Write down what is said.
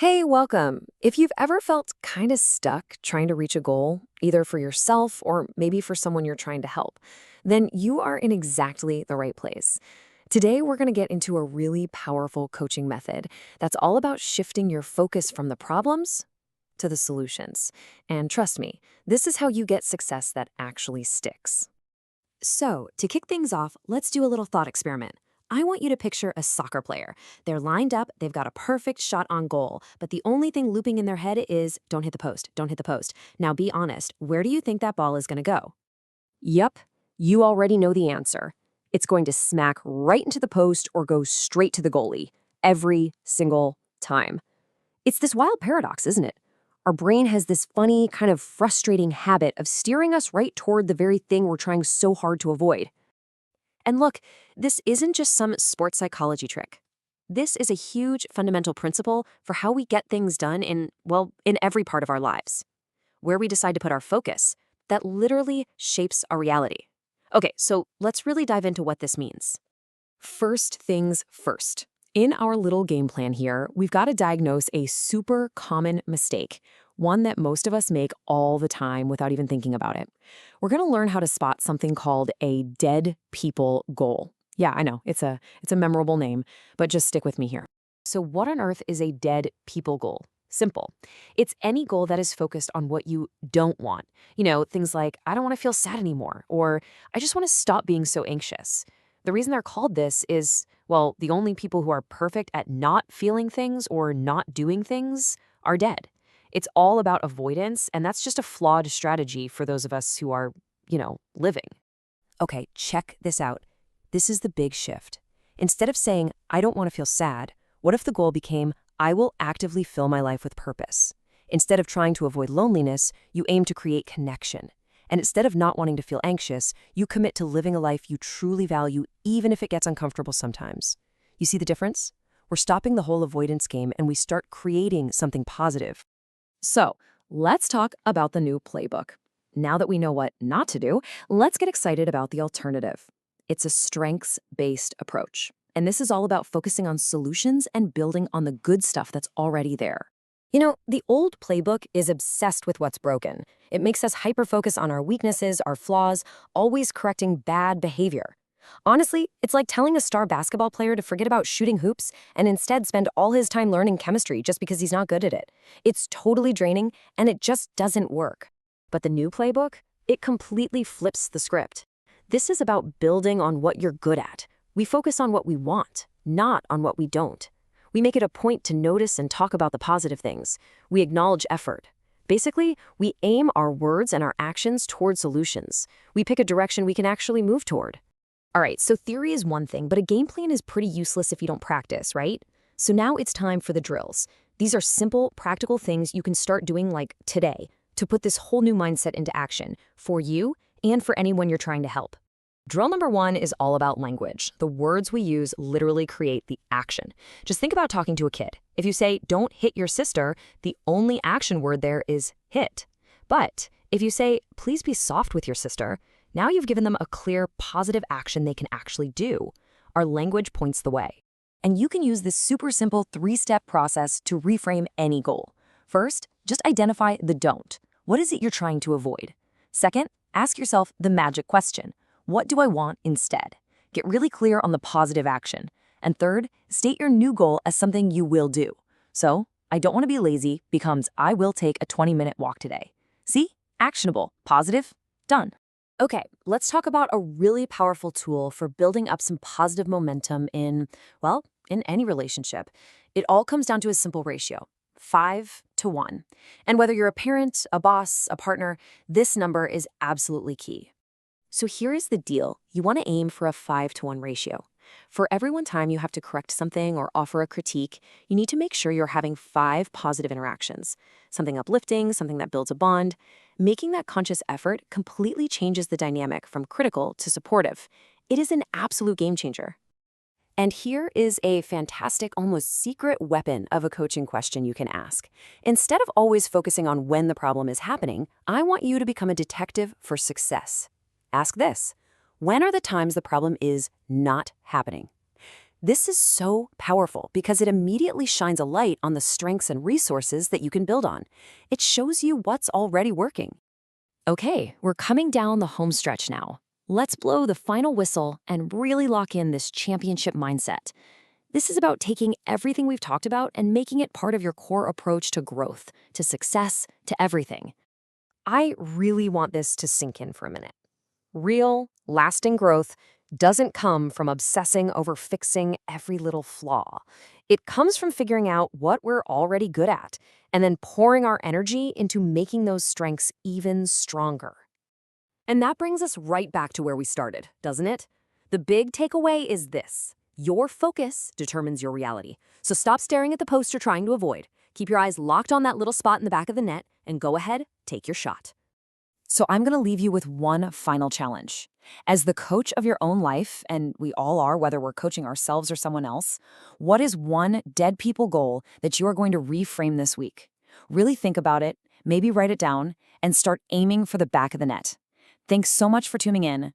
Hey, welcome. If you've ever felt kind of stuck trying to reach a goal, either for yourself or maybe for someone you're trying to help, then you are in exactly the right place. Today, we're going to get into a really powerful coaching method that's all about shifting your focus from the problems to the solutions. And trust me, this is how you get success that actually sticks. So, to kick things off, let's do a little thought experiment. I want you to picture a soccer player. They're lined up, they've got a perfect shot on goal, but the only thing looping in their head is don't hit the post, don't hit the post. Now be honest, where do you think that ball is going to go? Yep, you already know the answer. It's going to smack right into the post or go straight to the goalie, every single time. It's this wild paradox, isn't it? Our brain has this funny, kind of frustrating habit of steering us right toward the very thing we're trying so hard to avoid. And look, this isn't just some sports psychology trick. This is a huge fundamental principle for how we get things done in every part of our lives. Where we decide to put our focus, that literally shapes our reality. Okay, so let's really dive into what this means. First things first. In our little game plan here, we've got to diagnose a super common mistake, one that most of us make all the time without even thinking about it. We're going to learn how to spot something called a dead people goal. Yeah, I know, it's a memorable name, but just stick with me here. So what on earth is a dead people goal? Simple. It's any goal that is focused on what you don't want. Things like, I don't want to feel sad anymore, or I just want to stop being so anxious. The reason they're called this is, well, the only people who are perfect at not feeling things or not doing things are dead. It's all about avoidance, and that's just a flawed strategy for those of us who are, living. Okay, check this out. This is the big shift. Instead of saying, I don't want to feel sad, what if the goal became, I will actively fill my life with purpose? Instead of trying to avoid loneliness, you aim to create connection. And instead of not wanting to feel anxious, you commit to living a life you truly value, even if it gets uncomfortable sometimes. You see the difference? We're stopping the whole avoidance game and we start creating something positive. So, let's talk about the new playbook. Now that we know what not to do, let's get excited about the alternative. It's a strengths-based approach. And this is all about focusing on solutions and building on the good stuff that's already there. The old playbook is obsessed with what's broken. It makes us hyper-focus on our weaknesses, our flaws, always correcting bad behavior. Honestly, it's like telling a star basketball player to forget about shooting hoops and instead spend all his time learning chemistry just because he's not good at it. It's totally draining, and it just doesn't work. But the new playbook, it completely flips the script. This is about building on what you're good at. We focus on what we want, not on what we don't. We make it a point to notice and talk about the positive things. We acknowledge effort. Basically, we aim our words and our actions toward solutions. We pick a direction we can actually move toward. All right, so theory is one thing, but a game plan is pretty useless if you don't practice, right? So now it's time for the drills. These are simple, practical things you can start doing like today to put this whole new mindset into action for you and for anyone you're trying to help. Drill number one is all about language. The words we use literally create the action. Just think about talking to a kid. If you say, don't hit your sister, the only action word there is hit. But if you say, please be soft with your sister, now you've given them a clear, positive action they can actually do. Our language points the way. And you can use this super simple 3-step process to reframe any goal. First, just identify the don't. What is it you're trying to avoid? Second, ask yourself the magic question. What do I want instead? Get really clear on the positive action. And third, state your new goal as something you will do. So, I don't want to be lazy becomes I will take a 20-minute walk today. See? Actionable, positive, done. Okay, let's talk about a really powerful tool for building up some positive momentum in any relationship. It all comes down to a simple ratio, 5-to-1. And whether you're a parent, a boss, a partner, this number is absolutely key. So here is the deal. You want to aim for a 5-to-1 ratio. For every one time you have to correct something or offer a critique, you need to make sure you're having 5 positive interactions. Something uplifting, something that builds a bond. Making that conscious effort completely changes the dynamic from critical to supportive. It is an absolute game changer. And here is a fantastic, almost secret weapon of a coaching question you can ask. Instead of always focusing on when the problem is happening, I want you to become a detective for success. Ask this: when are the times the problem is not happening? This is so powerful because it immediately shines a light on the strengths and resources that you can build on. It shows you what's already working. Okay, we're coming down the home stretch now. Let's blow the final whistle and really lock in this championship mindset. This is about taking everything we've talked about and making it part of your core approach to growth, to success, to everything. I really want this to sink in for a minute. Real, lasting growth doesn't come from obsessing over fixing every little flaw. It comes from figuring out what we're already good at and then pouring our energy into making those strengths even stronger. And that brings us right back to where we started, doesn't it? The big takeaway is this: your focus determines your reality. So stop staring at the post you're trying to avoid. Keep your eyes locked on that little spot in the back of the net and go ahead, take your shot. So I'm going to leave you with one final challenge. As the coach of your own life, and we all are, whether we're coaching ourselves or someone else, what is one dead people goal that you are going to reframe this week? Really think about it, maybe write it down, and start aiming for the back of the net. Thanks so much for tuning in.